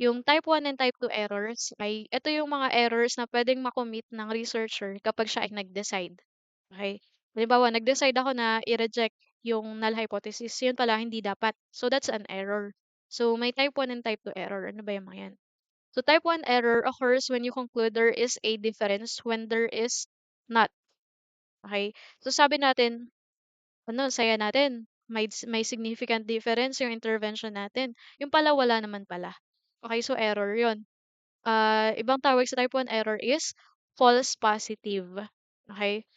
Yung type 1 and type 2 errors ay ito yung mga errors na puwedeng ma-commit ng researcher kapag siya ay nag-decide, okey? Halimbawa, nag-decide ako na i-reject yung null hypothesis, yun pala hindi dapat. So, that's an error. So, may type 1 and type 2 error. Ano ba yung mga yan? So, type 1 error occurs when you conclude there is a difference when there is not, okey? So, sabi natin ano, saya natin, may significant difference yung intervention natin, yung pala wala naman pala. Okey, so error yun. Ibang tawag sa type 1 error is false positive. Okay.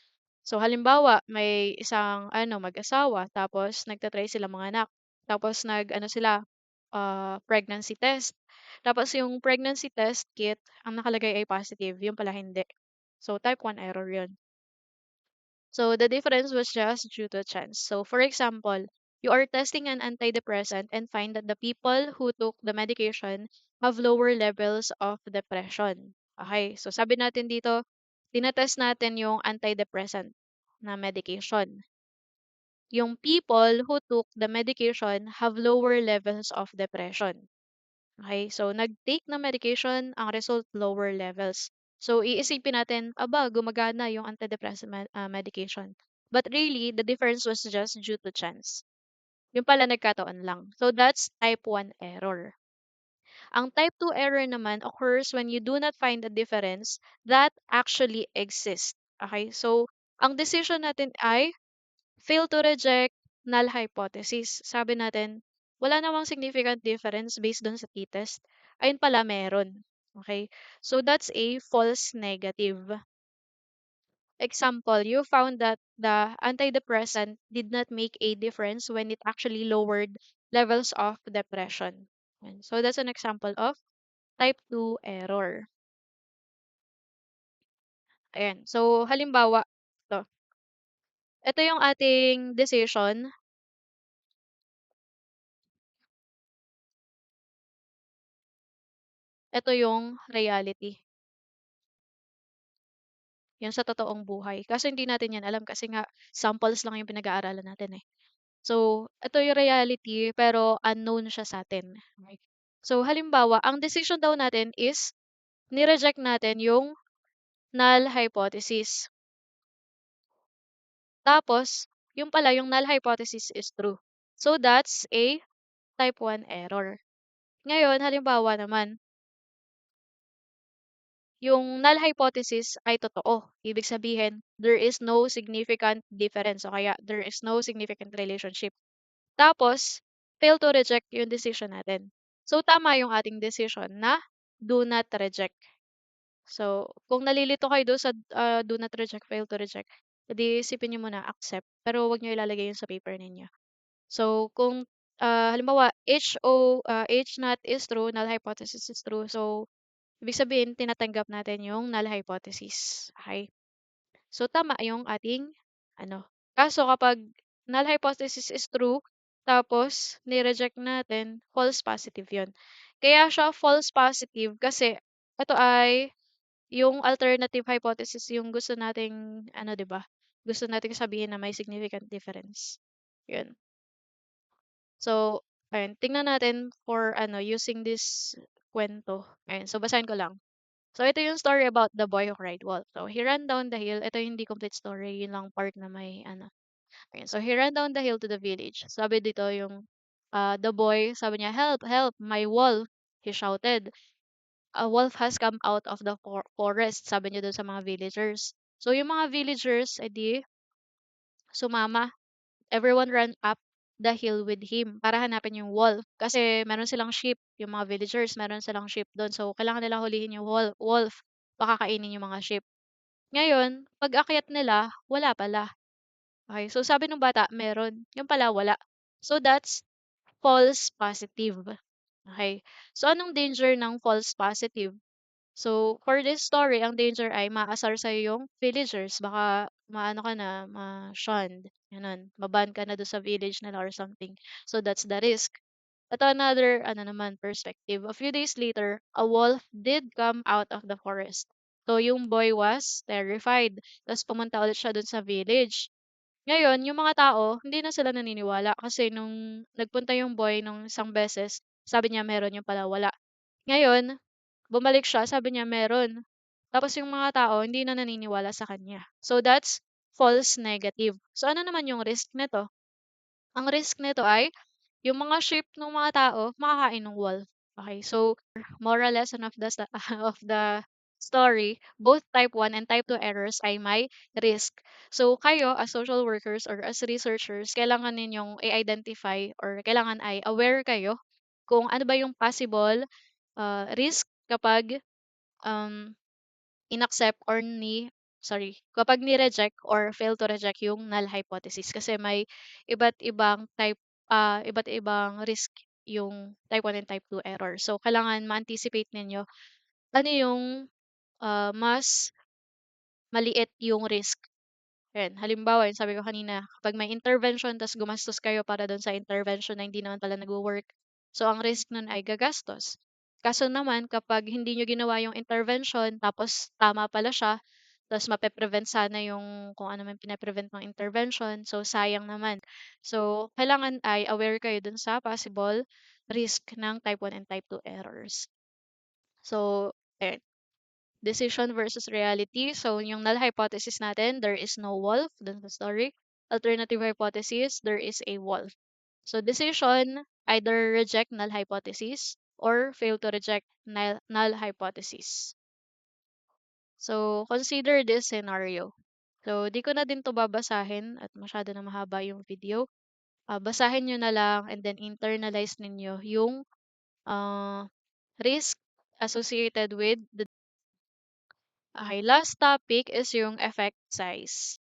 So halimbawa, may isang ano, mag-asawa tapos nagta-try silang manganak. Tapos nag-ano sila, pregnancy test. Tapos yung pregnancy test kit, ang nakalagay ay positive, yung pala hindi. So type 1 error yun. So the difference was just due to chance. So for example, you are testing an antidepressant and find that the people who took the medication have lower levels of depression. Okay, so sabi natin dito, tinetest natin yung antidepressant na medication. Yung people who took the medication have lower levels of depression. Okay, so nag-take ng medication, ang result lower levels. So iisipin natin, aba, gumagana yung antidepressant medication. But really, the difference was just due to chance. Yung pala nagkataon lang. So that's type 1 error. Ang type 2 error naman occurs when you do not find a difference that actually exists. Okay, so ang decision natin ay fail to reject null hypothesis. Sabi natin, wala namang significant difference based dun sa t-test. Ayun pala meron. Okay? So that's a false negative. Example, you found that the antidepressant did not make a difference when it actually lowered levels of depression. Ayan. So that's an example of type 2 error. Ayan. So halimbawa, ito. Ito yung ating decision. Ito yung reality. Yan sa totoong buhay. Kaso hindi natin yan alam kasi nga samples lang yung pinag-aaralan natin eh. So, ito yung reality pero unknown siya sa atin. Okay. So, halimbawa, ang decision daw natin is ni-reject natin yung null hypothesis. Tapos, yung pala, yung null hypothesis is true. So, that's a type 1 error. Ngayon, halimbawa naman, yung null hypothesis ay totoo. Ibig sabihin, there is no significant difference o kaya there is no significant relationship. Tapos, fail to reject yung decision natin. So, tama yung ating decision na do not reject. So, kung nalilito kayo doon sa do not reject, fail to reject, edi isipin nyo muna accept. Pero wag nyo ilalagay yun sa paper ninyo. So, kung halimbawa, H not is true, null hypothesis is true. So, ibig sabihin, tinatanggap natin yung null hypothesis. Okay? So, tama yung ating ano. Kaso kapag null hypothesis is true, tapos ni-reject natin, false positive yun. Kaya siya false positive kasi ito ay yung alternative hypothesis yung gusto nating ano, 'di ba? Gusto nating sabihin na may significant difference. Yun. So, ayun, tingnan natin for ano, using this kwento. Ayun, so basahin ko lang. So, ito yung story about the boy who cried wolf. So, he ran down the hill. Ito yung hindi complete story. Yun lang part na may ano. Ayan. So, he ran down the hill to the village. Sabi dito yung the boy, sabi niya, help, help, my wolf. He shouted. A wolf has come out of the forest. Sabi niya dun sa mga villagers. So, yung mga villagers, edi, sumama. Everyone ran up the hill with him para hanapin yung wolf. Kasi meron silang sheep, yung mga villagers, meron silang sheep doon. So, kailangan nilang hulihin yung wolf. Baka kainin yung mga sheep. Ngayon, pag-akyat nila, wala pala. Okay, so sabi ng bata, meron. Yung pala, wala. So, that's false positive. Okay. So, anong danger ng false positive? So, for this story, ang danger ay maasar sa'yo yung villagers. Baka maano ka na, ma-shunned. Ganun. Maban ka na doon sa village nila or something. So, that's the risk. At another, ano naman, perspective. A few days later, a wolf did come out of the forest. So, yung boy was terrified. Tapos, pumunta ulit siya doon sa village. Ngayon, yung mga tao, hindi na sila naniniwala kasi nung nagpunta yung boy nung isang beses, sabi niya meron yung pala wala. Ngayon, bumalik siya, sabi niya meron. Tapos yung mga tao hindi na naniniwala sa kanya. So that's false negative. So ano naman yung risk nito? Ang risk nito ay yung mga sheep ng mga tao makakain ng wolf. Okay, so moral lesson of the of the story, both type 1 and type 2 errors ay may risk. So kayo as social workers or as researchers, kailangan ninyong i-identify or kailangan ay aware kayo kung ano ba yung possible risk kapag um, inaccept or kapag ni-reject or fail to reject yung null hypothesis kasi may iba't ibang risk yung type 1 and type 2 error. So, kailangan ma-anticipate ninyo ano yung mas maliit yung risk. Ayan, halimbawa, yung sabi ko kanina, kapag may intervention tas gumastos kayo para dun sa intervention na hindi naman pala nagwo-work, so ang risk nun ay gagastos. Kaso naman kapag hindi niyo ginawa yung intervention tapos tama pala siya, tas mape-prevent sana yung kung ano man pine-prevent ng intervention, so sayang naman. So kailangan ay aware kayo dun sa possible risk ng type 1 and type 2 errors. So, ayan. Decision versus reality. So, yung null hypothesis natin, there is no wolf. Dun sa story. Alternative hypothesis, there is a wolf. So, decision, either reject null hypothesis or fail to reject null hypothesis. So, consider this scenario. So, di ko na din to babasahin at masyado na mahaba yung video. Basahin nyo na lang and then internalize ninyo yung uh, risk associated with the. Okay, last topic is yung effect size.